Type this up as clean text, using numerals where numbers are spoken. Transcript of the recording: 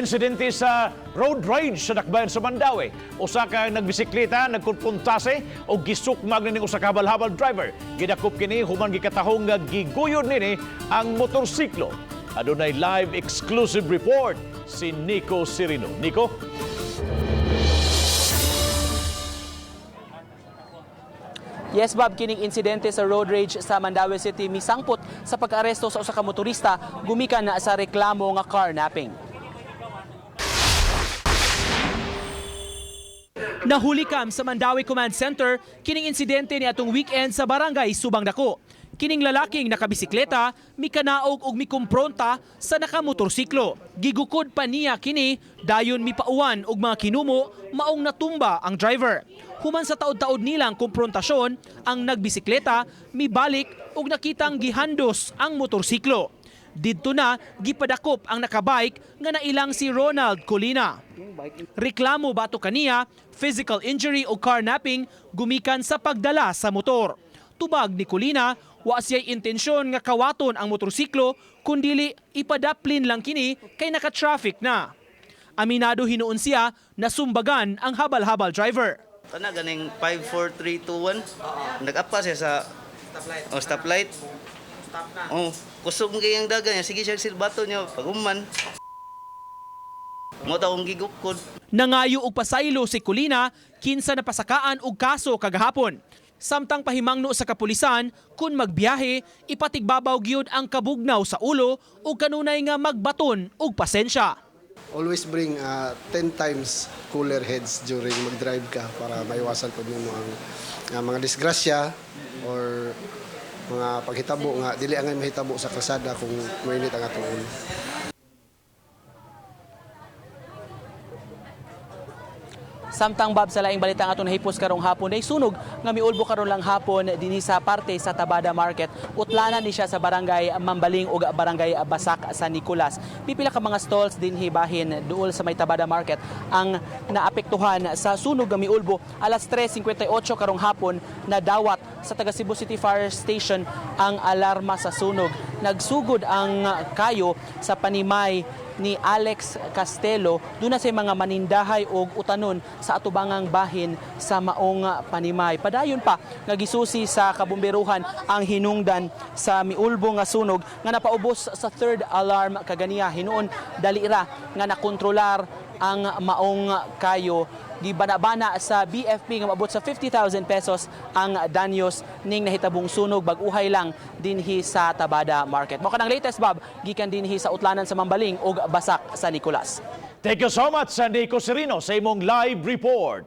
Insidente sa road rage sa Dakbayan sa Mandawi. Usa ka nagbisikleta, nagkumpruntase o gisukmag ning usa ka habal-habal driver. Gidakop kini human gikatahong nga giguyod nini ang motorsiklo. Adunay live exclusive report si Nico Cirino. Nico? Yes, Bob, kining insidente sa road rage sa Mandawi City misangpot sa pag-aresto sa usa ka motorista gumikan na sa reklamo nga carnapping. Nahuli kam sa Mandawi Command Center kining insidente ni atong weekend sa barangay Subang Dako. Kining lalaking nakabisikleta, mikanaog ug mikumpronta sa nakamotorsiklo. Gigukod pa niya kini dayon mipauwan og mga kinumo maong natumba ang driver. Human sa taod-taod nilang kumprontasyon, ang nagbisikleta mibalik ug nakitang gihandos ang motorsiklo. Didto na gipadakop ang nakabike nga nailang si Ronald Colina. Reklamo bato kaniya, physical injury o carnapping gumikan sa pagdala sa motor. Tubag ni Colina, wa siya'y intensyon nga kawaton ang motorsiklo kundili ipadaplin lang kini kay naka-traffic na. Aminado hinuon siya na sumbagan ang habal-habal driver. Kana ganing 54321. Nag-apa siya sa stoplight. Kusog kay ang dagan niya. Sige siya silbato niya paguman. Mo ta kong gigukod. Nangayo og pasaylo si Colina kinsa napasakaan og kaso kagahapon. Samtang pahimangno sa kapulisan kun magbiyahe ipatigbabaw gyud ang kabugnaw sa ulo ug kanunay nga magbaton og pasensya. Always bring 10 times cooler heads during mag-drive ka para maiwasan po nimo ang mga disgrasya or mga paghitabo nga dili angay mahitabo sa kalsada kung mainit ang atong ulo. Samtang Bob sa laing balita nga atong nahipos karong hapon ay sunog nga miulbo karon lang hapon dinhi sa parte sa Tabada Market. Utlanan ni siya sa barangay Mambaling ug barangay Basak sa Nicolas. Pipila ka mga stalls dinhi bahin duol sa may Tabada Market ang naapektuhan sa sunog nga miulbo. Alas 3:58 karong hapon nadawat sa taga Cebu City Fire Station ang alarma sa sunog. Nagsugod ang kayo sa panimay ni Alex Castelo doon na sa mga manindahay o utanon sa atubangang bahin sa maong panimay. Padayon pa nga gisusi sa kabumberuhan ang hinungdan sa miulbo nga sunog nga napaubos sa third alarm kaganiya. Hinuon dalira nga nakontrolar ang maong kayo. Gibana-bana sa BFP nga maabot sa 50,000 pesos ang danyos ning nahitabong sunog bag-uhay lang dinhi sa Tabada Market. Mo kanang latest Bob gikan dinhi sa Utlanan sa Mambaling ug Basak sa Nicolas. Thank you so much, Nico Cirino, sa imong live report.